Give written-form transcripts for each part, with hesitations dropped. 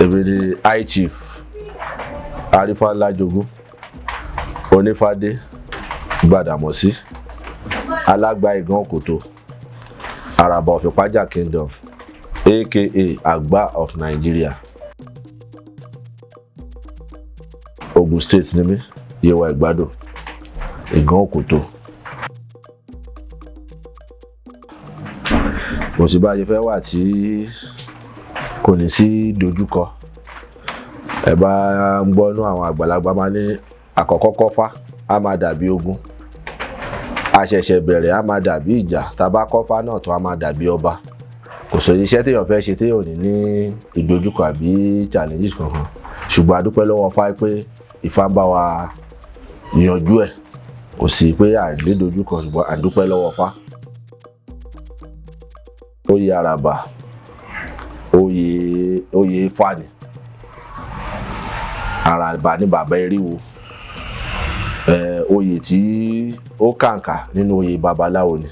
Èmi ni High Chief Arifanlajogun Onifade Gbadamosi Alagba Igan Koto Araba of Ipaja Kindom, aka Agba of Nigeria. Ogun State ni mí, Yewa Igbado, Igan Koto. Mo sì bá ṣe fẹ́ wà tí kò ní sí dojúkọ. Ẹ bá ń gbọ́nú àwọn àgbàlagbà máa ní àkọ́kọ́ kọ́fá á máa dàbí ogun. Àṣẹ̀ṣẹ̀ bẹ̀rẹ̀ á máa dàbí ìjà. Tá bá kọ́fá náà tó á máa dàbí ọba. Kò sọ iṣẹ́ téèyàn fẹ́ ṣe téèyàn ní ìdojúkọ àbí challenges kankan. Ṣùgbọ́n a dúpẹ́ lọ́wọ́ Ifá pé Ifá ń bá wa yanjú ẹ̀. Kò sí pé à ní dojúkọ ṣùgbọ́n a dúpẹ́ lọ́wọ́ Ifá. Oyè Araba, oyè Ifá ni. Araba ní bàbá eriwo. Oyè tí ó kàǹkà nínú oyè babaláwo ni.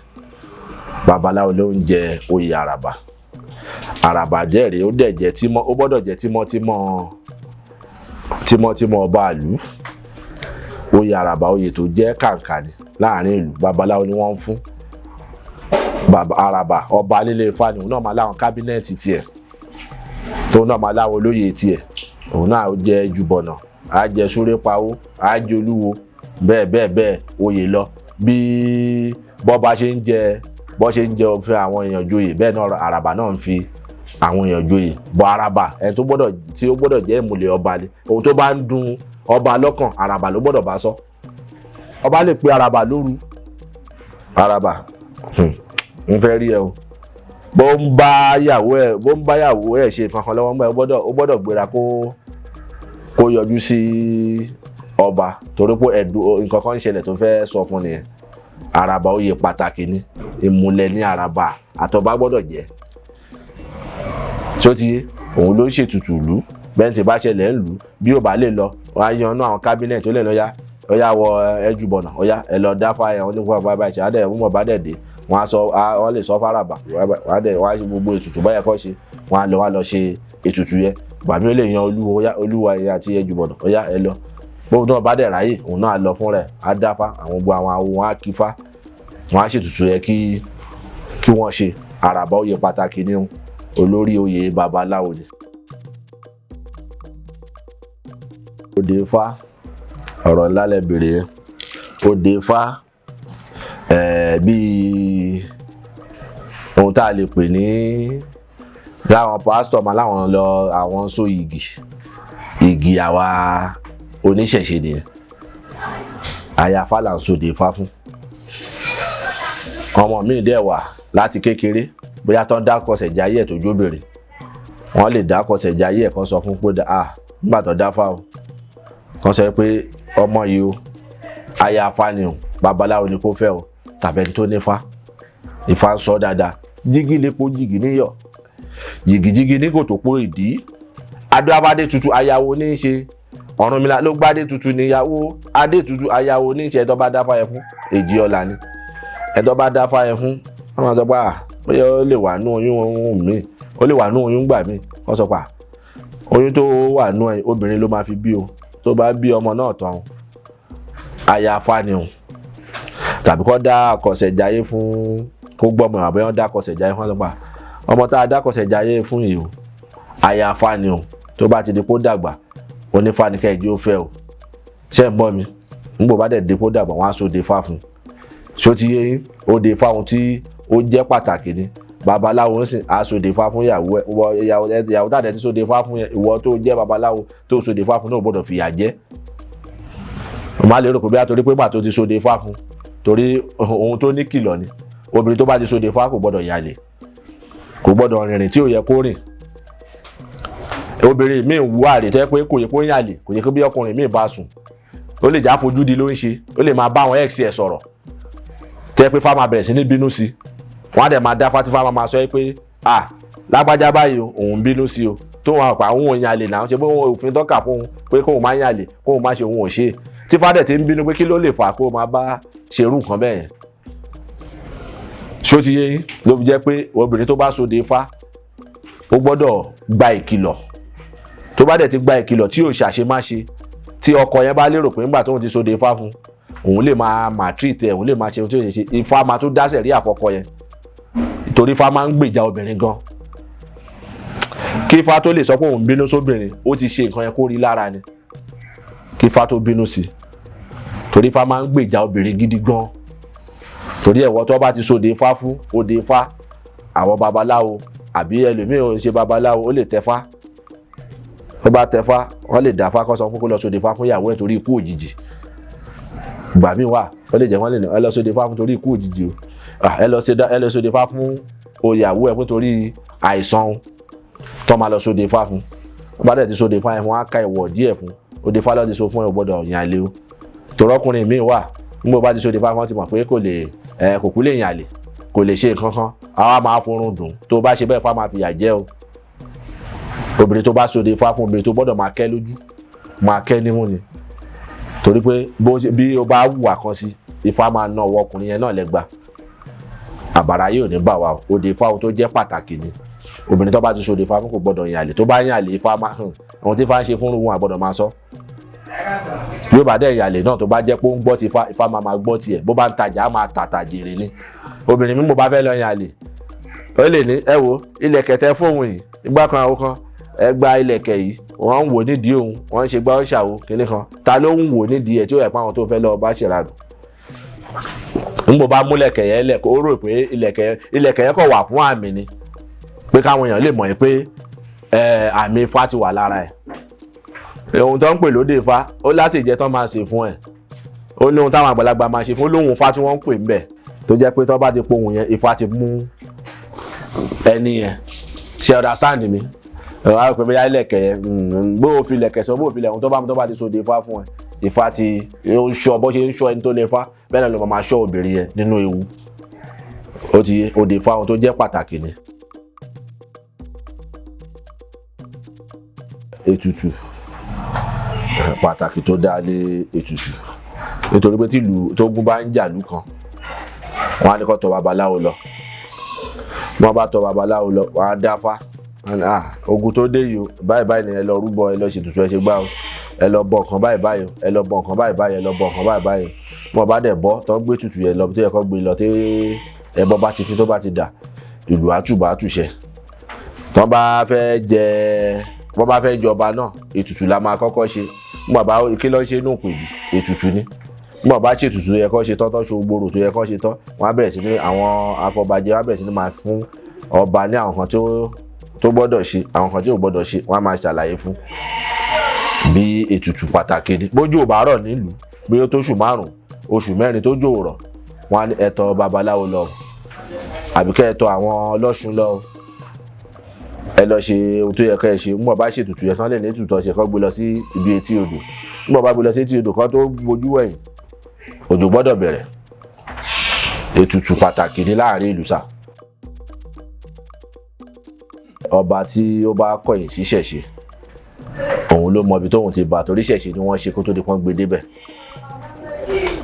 Babaláwo ló ń jẹ oyè Araba. Araba jẹ́rìí ó dẹ̀ jẹ́ tímọ́, ó gbọ́dọ̀ jẹ́ tímọ́ ọba ìlú. Oyè Araba oyè tó jẹ́ kàǹkà ni láàrin ìlú. Babaláwo ni wọ́n ń fún. Araba ọba nílé Ifá ni òun náà máa láwọn kábínẹ̀tì tiẹ̀. Tóun náà máa láwọn olóyè tiẹ̀. Òun náà ó jẹ́ jùbọ̀nà, á jẹ́ súrépawó, á jẹ́ olúwo, bẹ́ẹ̀ oyè lọ. Bí bọ́ba ṣe ń jẹ fún àwọn èèyàn joyè, bẹ́ẹ̀ náà Araba náà ń fi àwọn èèyàn joyè. Bọ́ Araba ẹni tí ó gbọ́dọ̀ jẹ́ ìmùlẹ̀ ọba ni. Ohun tó bá ń dùn ọba lọ́kàn, Araba ló gbọ́dọ̀ bá sọ. Ọba lè pe Araba lóru. Araba ń fẹ́ rí ẹ o. Bó ń bá yàwó ẹ̀ ṣe kankan lọ́wọ́ mọ́ ẹ, ó gbọ́dọ̀ gbéra kó yọjú sí ọba torí pé nǹkan kan ń ṣẹlẹ̀ tó fẹ́ sọ fún nìyẹn. Araba oyè pàtàkì ni. Ìmùlẹ̀ ní Araba àtọba gbọ́dọ̀ jẹ́. Tí ó ti yé, òun ló ń ṣètùtù ìlú. Bẹ́ẹ̀ tí bá ṣẹlẹ̀ ń lù bí ó bá lè lọ, wọ́n á yan àwọn kábínẹ̀tì ó lè lọ yá wọ ẹjùbọ̀nà, ẹ lọ dáfá ẹ̀ wọ́n ní fún bàbá ìṣẹ́ àdẹ̀ mú bàbá dẹ̀ dé. Wọ́n lè sọ f'Araba, wọ́n á ṣe gbogbo ètùtù báyẹ̀ kọ́ ṣe. Wọ́n á lọ ṣe ètùtù yẹn. Bàbá ó lè yan olúwa ẹ̀ àti ẹjùbọ̀nà, ẹ lọ. Bóun náà bá dẹ̀ ráyè, òun náà lọ fún rẹ̀, á dáfá, gbogbo àwọn awo wọn á kífá. Wọ́n á ṣètùtù yẹn kí wọ́n ṣe. Araba oyè pàtàkì ni olórí oyè babaláwo ni. Òde Ifá, ọ̀rọ̀ ńlá lẹ bèrè yẹn. Òde Ifá bí ohun tá a lè pè ní láwọn pásítọ̀ máa láwọn lọ àwọn so igi àwa oníṣẹ̀ṣe nìyẹn. Àyàfá là ń sòde Ifá fún. Ọmọ mi dẹ̀ wà láti kékeré bóyá tán dákọ̀sẹ̀ jayé ẹ̀ tó jóbìnrin. Wọ́n lè dákọ̀sẹ̀ jayé ẹ̀ kan sọ fún pé nígbà tó dáfá o. Kan sọ pé ọmọ yìí o, Àyàfá ni o, babaláwo ni kó fẹ́ o, tàbí ẹni tó nífá. Ifá ń sọ dáadáa. Jígí lépo jìgì níyọ̀. Jìgìjìgì ní kò tó pó ìdí. Adó abádé tutù ayáwo ní í ṣe. Ọ̀rúnmìlà ló gbádé tutù níyàwó. Adé tutù ayáwo ní í ṣe. Ẹ̀dọ́ bá dáfá yẹn fún èjì ọ̀la ni. Ẹ̀dọ́ bá dáfá yẹn fún, wọ́n máa sọ pé bóyá ó lè wà nú oyún mi, ó lè wà nú oyún gbà mí. Wọ́n sọ pé oyún tó wà nú ẹ̀ obìnrin ló máa fi bí o. Tó bá bí ọmọ náà tán, Àyàfá ni o. Tàbí kó dá àkọsẹ̀ jayé fún kó gbọ́mọ àbí wọ́n dá àkọsẹ̀ jayé fún ọlọ́pàá. Ọmọ tá a dá àkọsẹ̀ jayé fún yìí o, Àyàfá ni o. Tó bá ti di kó dàgbà, Onífá ni kẹ́ẹ̀jì ó fẹ́ o. Ṣé ń gbọ́ mi? Nígbà bá dẹ̀ di kó dàgbà, wọ́n á sòde Ifá fún. Ṣó ti yé yín? Òde Ifá ohun tí ó jẹ́ pàtàkì ni. Babaláwo ń sìn á sòde Ifá fún ìyàwó tá a dẹ̀ ti sòde Ifá fún ìwọ tó jẹ́ babaláwo tó sòde Ifá fún náà gbọ́dọ̀ fìyà jẹ. Mo máa lérò pé bí a torí pé pàtó ti sòde Ifá fún torí ohun tó ní kìlọ̀ ni. Obìnrin tó bá ti sòde Ifá kò gbọ́dọ̀ yálè, kò gbọ́dọ̀ rìnrìn tí ò yẹ kó rìn. Obìnrin míì wú àrè tó yẹ pé kò yẹ kó yálè, kò yẹ kó bí ọkùnrin míì bá sùn. Ó lè já fojú di ló ń ṣe, ó lè máa bá àwọn ex ẹ̀ sọ̀rọ̀. Tẹ́ pé Fá máa bẹ̀rẹ̀ sí ní bínú sí. Wọ́n á dẹ̀ máa dá Fá tí Fá máa sọ pé lágbájá báyìí o, òun bínú sí o. tó wọn pa òun ò yan àlè náà ṣe pé òfin tọ́ka fún un pé kóun má yan àlè kóun má ṣe òun ò ṣe tí fádẹ̀ ti ń bínú pé kí ló lè fà kó máa bá ṣerú nǹkan bẹ́ẹ̀ yẹn. ṣó ti yé yín ló fi jẹ́ pé obìnrin tó bá sóde Ifá ó gbọ́dọ̀ gba ìkìlọ̀ tó bá dẹ̀ ti gba ìkìlọ̀ tí ò ṣàṣemáṣe tí ọkọ yẹn bá lérò pé nígbà tóun ti sóde Ifá fún òun lè máa treat ẹ̀ òun lè máa ṣe ohun tí ò ṣe Ifá máa tó dásẹ̀ rí àfọkọ yẹn torí Ifá máa ń gbèjà obìnrin gan kí Ifá tó lè sọ pé òun bínú sóbìnrin ó ti ṣe nǹkan yẹn kó rí lára ni kí Ifá tó bínú sí torí Ifá máa ń gbèjà obìnrin gidi gan torí ẹ̀wọ́ tó bá ti sóde Ifá fún òde Ifá àwọn babaláwo àbí ẹlòmíì ò ń ṣe babaláwo ó lè tẹfá tó bá tẹfá wọ́n lè dáfá kó sọ pé kó lọ sóde Ifá fún ìyàwó ẹ̀ torí ikú òjijì ìgbà míì wà ó lè jẹ́ wọ́n lè ní ẹ lọ sóde Ifá fún torí ikú òjijì o ẹ lọ sóde Ifá fún ìyàwó ẹ̀ fún torí àìsàn tó máa lọ sóde Ifá fún bá dẹ̀ ti sóde Ifá yẹn wọ́n á ka ìwọ̀ díẹ̀ fún òde Ifá lọ́ọ́ ti so fún ẹ gbọ́dọ̀ yàn àlè o tòrọ́kùnrin míì wà nígbà bá ti sóde Ifá fún ti mọ̀ pé kò kú lè yàn àlè kò lè ṣe nǹkan kan àwa máa forún dùn tó bá ṣe bẹ́ẹ̀ Ifá máa fìyà jẹ o obìnrin tó bá sóde Ifá fún obìnrin tó gbọ́dọ̀ máa kẹ́ lójú máa kẹ́ nímú ni torí pé bí o bá wùwà kan sí Ifá máa ná ọwọ́ ọkùnrin yẹn náà lẹ́gba àbàrà yóò ní bà wá òde Ifá tó jẹ́ pàtàkì ni obìnrin tó bá ti sóde Ifá fún kò gbọ́dọ̀ yàn àlè tó bá yàn àlè Ifá máa hàn àwọn tí Ifá ń ṣe fún wọn àgbọ́dọ̀ máa sọ yóò bá dẹ̀ yàn àlè náà tó bá jẹ́ pé ó ń gbọ́ ti Ifá máa gbọ́ tiẹ̀ bó bá ń tajà á máa tàtà jèrè ni obìnrin mímú bá fẹ́ lọ yàn àlè ó lè ní ẹ wo ilẹ̀kẹ̀ tẹ fóun yìí ìgbà kan àwọn kan ẹ gba ilẹ̀kẹ̀ yìí wọ́n ń wò nídìí òun wọ́n ń ṣe gbá ṣàwò kínní kan ta ló ń wò nídìí ẹ̀ tí ó yẹ pé àwọn tó fẹ́ lọ bá ṣèrànù nígbà bá mú ilẹ̀kẹ̀ yẹn lẹ̀ ó rò pé ilẹ̀kẹ̀ yẹn kò wà fún àmì ni pé káwọn èèyàn lè mọ̀ pé àmì Ifá ti wà lára ẹ̀ ohun tó ń pè lóde Ifá ó láti ìjẹ́ tán máa ṣe fún ẹ̀ ó ní ohun táwọn àgbàlagbà máa ṣe fún lóhùn Ifá tí wọ́n ń pè ń bẹ̀ tó jẹ́ pé tó bá ti pohùn yẹn Ifá ti mú ẹni yẹn ṣe understand mi wàá pè bóyá ilẹ̀kẹ̀ yẹn bó o fi ilẹ̀kẹ̀ sọ bó o fi ilẹ̀kùn tó bá ti sóde Ifá fún ẹ Ifá ti ó ń ṣọ́ bó ṣe ń ṣọ́ ẹni tó lè Ifá bẹ́ẹ̀ náà ló máa ṣọ́ obìnrin yẹn nínú ewu ó ti òde Ifá ohun tó jẹ́ pàtàkì ni. Ètùtù pàtàkì tó dá lé ètùtù nítorí pé tìlú tó gún bá ń jà lú kan wọ́n á ní kó tọ̀ babaláwo lọ wọ́n bá tọ̀ babaláwo lọ wọ́n á dáfá ogun tó dé yìí o báyìí ni ẹ lọ rúbọ ẹ lọ ṣètùtù ẹ ṣe gbá o ẹ lọ bọ nǹkan báyìí ẹ lọ bọ nǹkan báyìí ẹ lọ bọ nǹkan báyìí wọ́n bá dẹ̀ bọ́ tó gbé tutù yẹn lọ tó yẹ kó gbé lọ tí ẹbọ bá ti fi tó bá ti dà ìlú àtúbà àtúṣẹ tó bá fẹ́ jọba náà ètùtù la máa kọ́kọ́ ṣe nígbà bá kí ló ń ṣe inú pèbí ètùtù ni nígbà bá ṣe ètùtù tó yẹ kó ṣe tán ṣe gbòòrò tó yẹ kó ṣe tán wọ́n á bẹ̀rẹ̀ sí ní àwọn afọbajẹ wọ́n á bẹ̀rẹ̀ sí ní máa fún ọba ní àwọn kan tó gbọ́dọ̀ ṣe àwọn kan tí ò gbọ́dọ̀ ṣe wọ́n á máa ṣàlàyé fún bí ètùtù pàtàkì ni bójú ò bá rọ̀ nílùú bí ó tó oṣù 5 oṣù 4 tó jò rọ̀ wọ́n á ní ẹ tọ̀ babaláwo lọ àbíkẹ́ ẹ tọ̀ àwọn ọlọ́ṣun lọ ẹ lọ ṣe ohun tó yẹ kẹ́ ẹ ṣe nígbà bá ṣètùtù yẹn tán lè ní ètùtù ọ̀sẹ̀ kan gbé lọ sí ibi etí odò nígbà bá gbé lọ sí etí odò kan tó bojú wẹ̀yìn òjò gbọ́dọ̀ bẹ̀rẹ̀ ètùtù pàtàkì ní láàrin ìlú sà ọba tí ó bá kọ̀yìn sí ṣẹ̀ṣe òun ló mọ ibi tóun ti bá torí ṣẹ̀ṣe ni wọ́n ṣe kó tó di pọ́n gbé débẹ̀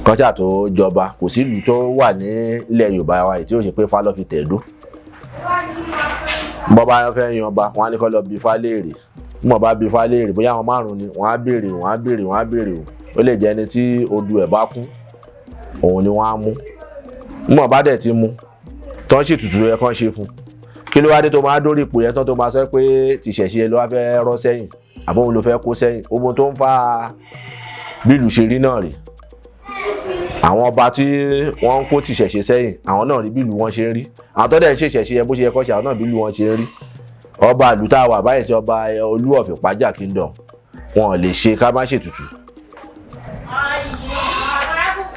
kọjá tó jọba kò sí ìlú tó wà ní ilẹ̀ Yorùbá wa tí ó ṣe pé Ifá ló fi tẹ̀dó bọ́ bá fẹ́ yan ọba wọ́n á ní kó lọ bí Ifá léèrè mọ̀ bá bí Ifá léèrè bóyá àwọn 5 ni wọ́n á béèrè ó lè jẹ́ ẹni tí odù ẹ̀ bá kún òun ni wọ́n á mú mọ̀ bá dẹ̀ ti mú tán ṣètùtù yẹ kán ṣe fún kí ló wá dé tó máa dórí ipò yẹn tán tó máa sọ pé tìṣẹ̀ṣe ló wá fẹ́ rọ́ sẹ́yìn àbóhun ló fẹ́ kó sẹ́yìn ohun tó ń fa bílù ṣe rí náà rè àwọn ọba tí wọ́n ń kó tìṣẹ̀ṣe sẹ́yìn àwọn náà rí bílù wọn ṣe ń rí àwọn tó dẹ̀ ń ṣèṣẹ̀ṣe yẹn bó ṣe yẹ kó ṣe àwọn náà bílù wọn ṣe ń rí ọba àlùtà wà báyìí sí ọba Olú of Ipaja Kindom wọn ò lè ṣe ká má ṣètùtù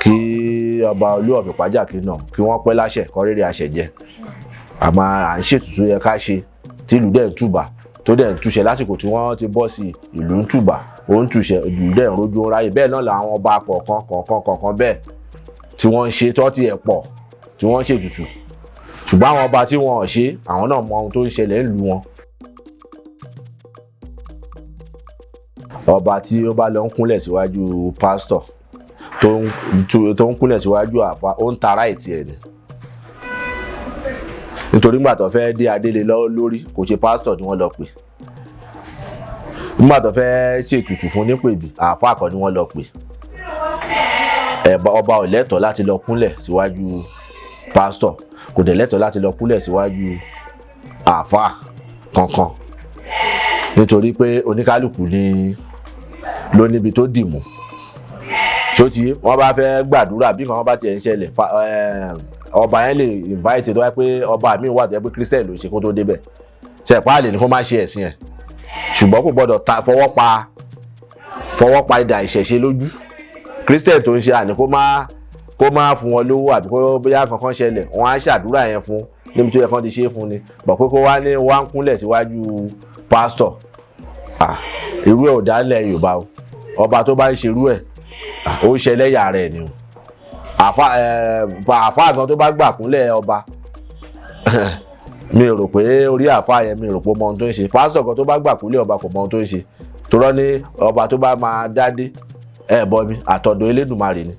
kí ọba Olú of Ipaja Kindom kí wọ́n pẹ́ láṣẹ kọ́ rere àṣẹ jẹ àmọ́ à ń ṣètùtù yẹ ká ṣe tí ìlú dẹ̀ ń túbà tó dẹ̀ ń túṣẹ lásìkò tí wọ́n ti bọ́ sí ìlú ń túbà ó ń túṣẹ ìlú dẹ̀ ń rojú ráyè bẹ́ẹ̀ náà làwọn ọba kọ̀ọ̀kan bẹ́ẹ̀ tí wọ́n ń ṣe tó ti ẹ̀ pọ̀ tí wọ́n ń ṣètùtù ṣùgbọ́n àwọn ọba tí wọ́n ò ṣe àwọn náà mọ ohun tó ń ṣẹlẹ̀ nílùú wọn ọba tí ó bá lọ ń kúnlẹ̀ síwájú pásítọ̀ tó ń kúnlẹ̀ síwájú àfáà ó ń ta ráìtì ẹ̀ ni. Nítorí nígbà tó fẹ́ dé adélé lórí kò ṣe pásítọ̀ ni wọ́n lọ pè. Nígbà tó fẹ́ ṣètùtù fún nípèbí àfáà kan ni wọ́n lọ pè. Ọba ò lẹ́tọ̀ọ́ láti lọ kúnlẹ̀ síwájú pásítọ̀, kò dẹ̀ lẹ́tọ̀ọ́ láti lọ kúnlẹ̀ síwájú àfáà kankan, nítorí pé oníkálùkù ni ló níbi tó dì mú. Tó ti wọ́n bá fẹ́ gbàdúrà bí kan wọ́n bá tiẹ̀ ń ṣẹlẹ̀ ọba yẹn lè invite tó wá pé ọba mi wà tó yẹ pé Christian ló ṣe kó tó débẹ̀, ṣẹ̀pá lè ní kó má ṣe ẹ̀sìn ẹ̀, ṣùgbọ́n kò gbọ́dọ̀ fọwọ́ pa idà ìṣẹ̀ṣe lójú. Christian tó ń ṣe àní kó má fún wọn lówó àbí kó bóyá kankan ṣẹlẹ̀ wọ́n á ṣàdúrà yẹn fún níbi tó yẹ kán ti ṣe fún ni, bọ̀ pé kó wá ní wá ń kúnlẹ̀ síwájú pásítọ̀. Irú ẹ̀ ò dálẹ̀ Yorùbá o. Ọba tó bá ń ṣerú ẹ̀ ó ṣẹlẹ́yà rẹ̀ ni o. Àfáà gan tó bá gbà kúnlẹ̀ ọba mi rò pé orí àfáà yẹn mi rò pé mọ ohun tó ń ṣe. Pásítọ̀ gan tó bá gbà kúnlẹ̀ ọba kò mọ ohun tó ń ṣe. Torọ́ ní ọba tó bá máa dádé ẹ̀bọ mi àtọ̀dọ̀ Elédùmarè ni.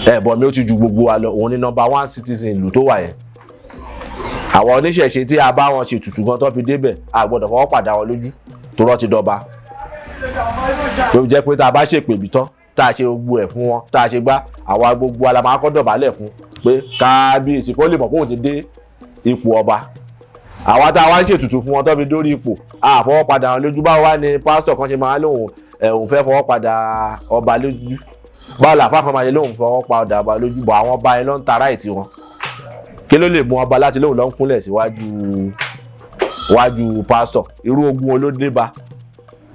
Ẹ̀bọ mi ó ti ju gbogbo wa lọ, òun ni number 1 citizen ìlú tó wà yẹn. Àwọn oníṣẹ̀ṣe tí a bá wọn ṣe tutù gan tó fi débẹ̀ a gbọ́dọ̀ fọwọ́ padà wọn lójú torọ́ ti dọba. Tó jẹ́ pé tá a bá ṣèpè bí tán tá a ṣe gbogbo ẹ̀ fún wọn tá a ṣe gbá àwa gbogbo ala máa kọ́ dọ̀bálẹ̀ fún pé kábíyèsí kó lè mọ̀ pé òun ti dé ipò ọba. Àwa tá a wá ń ṣètùtù fún wọn tó fi dórí ipò a fọwọ́ padà wọn lójú. Báwo wá ni pásítọ̀ kan ṣe máa lóhùn òun fẹ́ fọwọ́ padà ọba lójú? Báwo làfáà kan máa ṣe lóhùn fọwọ́ padà ọba lójú? Bọ̀ àwọn ọba yẹn ló ń ta ráìtì wọn. Kí ló lè mú ọba láti lóhùn lọ ń kúnlẹ̀ síwájú pásítọ̀? Irú ogun olóde bá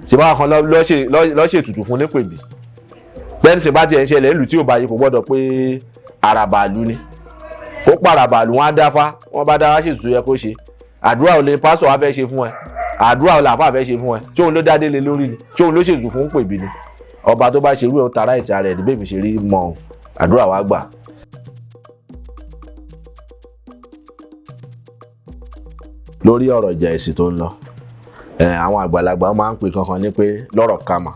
ṣe bá kan lọ́ ṣètùtù fún nípèbí. Bẹ́ẹ̀ni tí bá ti ẹ̀ ń ṣẹlẹ̀ ìlú tí ò bá yí kò gbọ́dọ̀ pé Araba ìlú ni. Ó pa Araba ìlú wọn á dáfá, wọ́n bá dáfá ṣètùtù yẹ kó ṣe. Àdúrà ò lè pásítọ̀ wá fẹ́ ṣe fún ẹ. Àdúrà ò làfáà fẹ́ ṣe fún ẹ. Tí òun ló dádé lé lórí ni. Tí òun ló ṣètùtù fún pèbí ni. Ọba tó bá ṣerú ẹ̀ ó ta ráìtì ara ẹ̀ ní bẹ́ẹ̀ mi ṣe rí mọ́ àdúrà wá gbà. Lórí ọ̀rọ̀ ìjà ẹ̀sìn tó ń lọ, àwọn àgbàlagbà máa ń pè kankan ní pé lọ́rọ̀ kama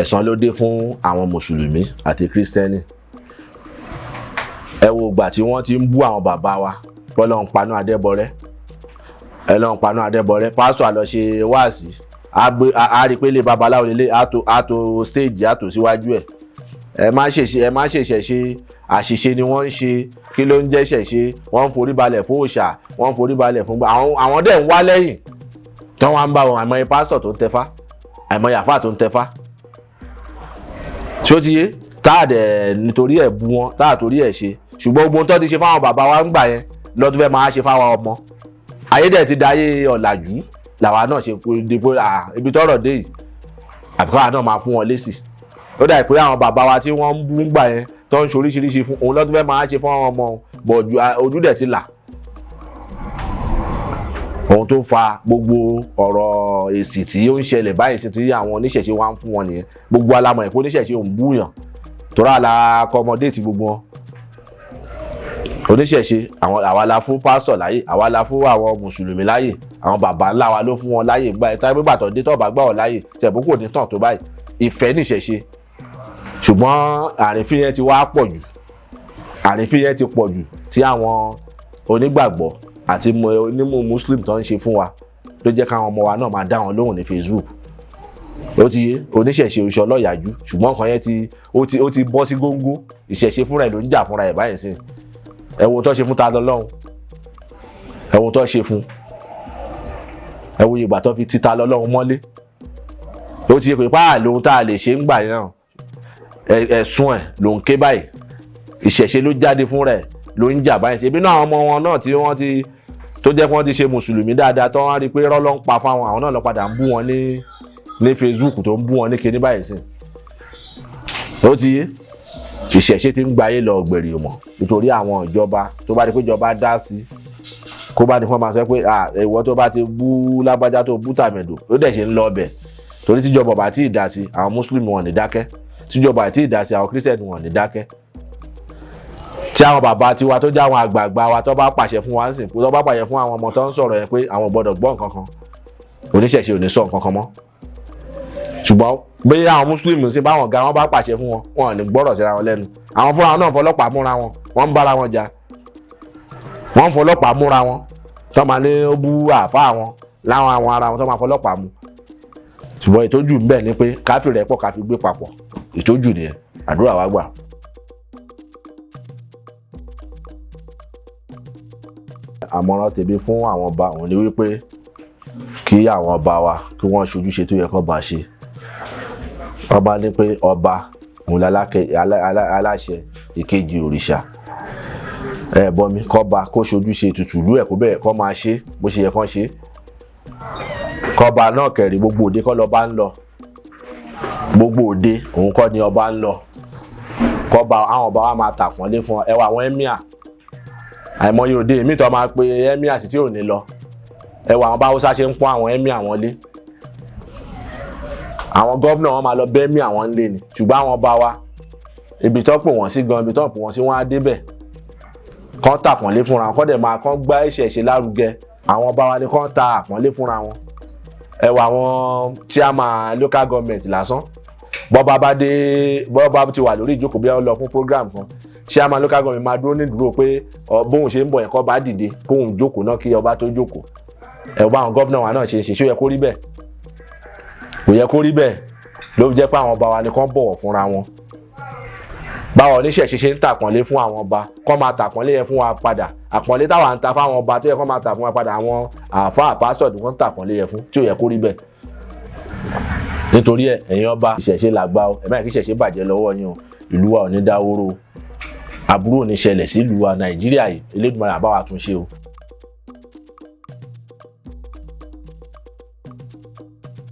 ẹ̀san ló dé fún àwọn mùsùlùmí àti kírísítẹ́nì. Ẹ wo ìgbà tí wọ́n ti ń bú àwọn bàbá wa Ọlọ́run paná Adébọrẹ́, pásítọ̀ àlọ́ ṣe wáàsí a rí pé lè babaláwo lélẹ̀ àtò stage àtò síwájú ẹ̀. Ẹ má ṣẹ̀ṣẹ̀ ṣe àṣìṣe ni wọ́n ń ṣe. Kí ló ń jẹ́ ṣẹ̀ṣe? Wọ́n ń forí balẹ̀ fún òòṣà, wọ́n ń forí balẹ̀ fún àwọn dẹ̀ ń wá lẹ́yìn tí wọ́n ń bá wọn àìmọye pásítọ̀ tó ń tẹfá, àìmọye àfáà tó ń tẹfá. Tí ó ti yé táàdẹ̀ nítorí ẹ̀ bú wọn táàtorí ẹ̀ ṣe, ṣùgbọ́n gbogbo tó ti ṣe fáwọn bàbá wa ń gbà yẹn lọ́dún fẹ́ máa ṣe fáwọn ọmọ. Ayédè ti dayé ọ̀làjú làwa náà ṣe dìbò ibi tọ́rọ̀ dé yìí àbíkọ́ àwa náà máa fún wọn lésì. Ó dà pé àwọn bàbá wa tí wọ́n ń bú ń gbà yẹn tó ń ṣoríṣiríṣi fún òun lọ́dún fẹ́ máa ṣe fún àwọn ọmọ bọ̀ ojú dẹ̀ ti là. Ohun tó fa gbogbo ọ̀rọ̀ èsì tí ó ń ṣẹlẹ̀ báyìí sí tí àwọn oníṣẹ̀ṣe wa ń fún wọn nìyẹn. Gbogbo alamọ̀ ẹ̀kọ́ oníṣẹ̀ṣe ò ń búyàn torí àlàkọ́mọdé ti gbogbo wọn. Oníṣẹ̀ṣe àwa la fún pásítọ̀ láyè, àwa la fún àwọn mùsùlùmí láyè, àwọn bàbá ńlá wa ló fún wọn láyè gbà ẹ̀ táwọn gbàtọ̀ dé tọ́ọ̀bà gbà ọ̀ láyè tẹ̀bú kò ní tàn tó báyìí. Ìfẹ́ níṣẹ̀ṣe. Ṣùgbọ́n àrífín yẹn ti wá pọ̀ jù tí àwọn onígbàgbọ́ àti onímọ̀ muslim tó ń ṣe fún wa ló jẹ́ káwọn ọmọ wa náà máa dá wọn lóhùn ní Facebook. Ó ti yé oníṣẹ̀ṣe oṣù ọlọ́yàjú ṣùgbọ́n nǹkan yẹn ó ti bọ́ sí góńgó. Ìṣẹ̀ṣe fúnra ẹ̀ ló ń jà fúnra ẹ̀ báyìí sí. Ẹ wo tó ṣe fún ta lọ́lọ́run, ẹ wo tó ṣe fún, ẹ wo ìgbà tó fi títa lọ́lọ́run mọ́lé. Ó ti yé pé páà lóhun tá a lè ṣe ń gbà yẹn ẹ̀sùn ẹ̀ ló ń ké báyìí. Ìṣẹ̀ṣe ló jáde fún rẹ̀ ló ń jà báyìí. Ṣebí náà ọmọ wọn náà tí wọ́n ti tó jẹ́ pé wọ́n ti ṣe mùsùlùmí dáadáa tó wọ́n rí pé rọ́ ló ń pa fáwọn àwọn náà lọ padà ń bú wọn ní Facebook tó ń bú wọn ní kinní báyìí sí. Ó ti yé ìṣẹ̀ṣe ti ń gbayé lọ gbèrè mọ̀ nítorí àwọn ìjọba tó bá rí pé ìjọba dá sí kó bá ní fún máa sọ pé ìwọ tó bá ti bú lágbájá tó bú tàmẹ̀dò ó dẹ̀ ṣe ń lọ ọbẹ̀ torí tíjọba bá tí ì dá sí àwọn mùsùlùmí wọn ní dákẹ́, tíjọba àti ìdásí àwọn kírísítẹ̀nì wọn ní dákẹ́. Tí àwọn bàbá tiwa tó jẹ́ àwọn àgbààgbà wa tó bá pàṣẹ fún wa ń sìn tó bá pàṣẹ fún àwọn ọmọ tó ń sọ̀rọ̀ yẹn pé àwọn ò gbọ́dọ̀ gbọ́ nǹkan kan, oníṣẹ̀ṣe ò ní sọ nǹkan kan mọ́. ṣùgbọ́n bí àwọn mùsùlùmí sí báwọn ọ̀gá wọn bá pàṣẹ fún wọn, wọn ò ní gbọ́rọ̀ síra wọn lẹ́nu. Àwọn fúnra wọn náà fọlọ́pàá múra wọn, wọ́n ń bára wọn jà, wọ́n ń fọlọ́pàá múra wọn tó máa ní ó bú àáfàá wọn láwọn àwọn ara wọn tó máa fọlọ́pàá mú. Ṣùgbọ́n ìtọ́jú ń bẹ ni pé káfí rẹ̀ pọ̀ káfí gbé papọ̀, ìtọ́jú nìyẹn, àdúrà wa gbà. Àmọ̀ràn tèmi fún àwọn ọba òun ni wípé kí àwọn ọba wa kí wọ́n ṣojúṣe tó yẹ kó bá ṣe. Ọba ní pé ọba òun aláṣẹ ìkejì òrìṣà. Ẹ̀bọ mi kọ́ba kó ṣojúṣe ètùtù ìlú ẹ̀ kó bẹ̀rẹ̀ kó máa ṣe bó ṣe yẹ kó ṣe. Kọ́ba náà kẹ̀rí gbogbo òde kọ́ lọ́ba ń lọ, gbogbo òde òun kọ́ ni ọba ń lọ. Kọ́ba àwọn ọba wa máa tàpọ́nlé fún ẹwà àwọn ẹ́míà, àìmọye òde èmi tó máa pe ẹ́míà sí tí ò ní lọ. Ẹwà àwọn báwọ́sá ṣe ń pọ́n àwọn ẹ́míà wọn lé, àwọn gọ́vnà wọn máa lọ bẹ́ ẹ́míà wọn lé ni. Ṣùgbọ́n àwọn ọba wa ibi tó pè wọ́n sí gan, ibi tó pè wọ́n sí wọ́n á débẹ̀ kán tàpọ́nlé fúnra wọn, kán dẹ̀ máa kán gbá ìṣẹ̀ṣe lárugẹ. Àwọn ọba wa ni kán ta àpọ́nlé fúnra wọn. Ẹwà àwọn chairman local government lásán, bọ́ba bá dé, bọ́ba ti wà lórí ìjókòó bí wọ́n lọ fún program kan, chairman local government máa dúró ní dúró pé bóun ṣe ń bọ̀ yẹn kó bá dìde kóun jókòó náà kí ọba tó jókòó. Ẹ̀wọ̀n àwọn gọ́vnà wa náà ṣe ṣó yẹ kó rí bẹ́ẹ̀? Kò yẹ kó rí bẹ́ẹ̀. Ló jẹ́ pé àwọn ọba wa ni kán bọ̀wọ̀ fúnra wọn. Báwọn oníṣẹ̀ṣe ṣe ń tàpọ́nlé fún àwọn ọba, kán máa tàpọ́nlé yẹn fún wa padà. Àpọ́nlé táwa ń ta fáwọn ọba tó yẹ kán máa tà fún wa padà, àwọn àáfàá pásítọ̀ ni wọ́n ń tàpọ́nlé yẹn fún, tí ò yẹ kó rí bẹ́ẹ̀. Nítorí ẹ̀yin ọba ìṣẹ̀ṣe làgbà o, ẹ má kí ìṣẹ̀ṣe bàjẹ́ lọ́wọ́ yín o, ìlú wa ò ní dáwóró, àbúrò ò ní ṣẹlẹ̀ sí ìlú wa Nàìjíríà yìí, Elédùmarè á bá wa tún ṣe o.